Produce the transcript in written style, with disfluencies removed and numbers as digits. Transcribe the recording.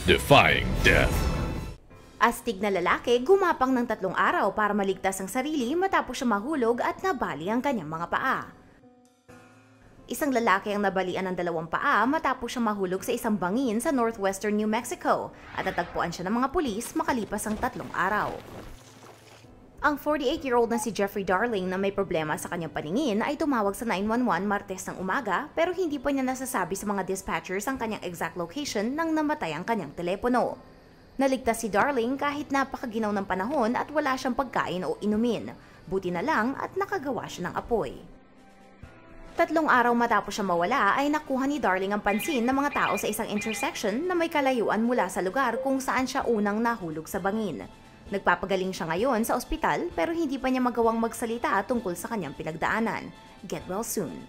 defying death. Astig na lalaki gumapang ng 3 araw para maligtas ang sarili matapos siya mahulog at nabali ang kanyang mga paa. Isang lalaki ang nabalian ng 2 paa matapos siya mahulog sa isang bangin sa northwestern New Mexico at natagpuan siya ng mga pulis makalipas ang 3 araw. Ang 48-year-old na si Jeffrey Darling na may problema sa kanyang paningin ay tumawag sa 911 Martes ng umaga pero hindi pa niya nasasabi sa mga dispatchers ang kanyang exact location nang namatay ang kanyang telepono. Naligtas si Darling kahit napakaginaw ng panahon at wala siyang pagkain o inumin. Buti na lang at nakagawa siya ng apoy. 3 araw matapos siya mawala ay nakuha ni Darling ang pansin ng mga tao sa isang intersection na may kalayuan mula sa lugar kung saan siya unang nahulog sa bangin. Nagpapagaling siya ngayon sa ospital pero hindi pa niya magawang magsalita tungkol sa kanyang pinagdaanan. Get well soon.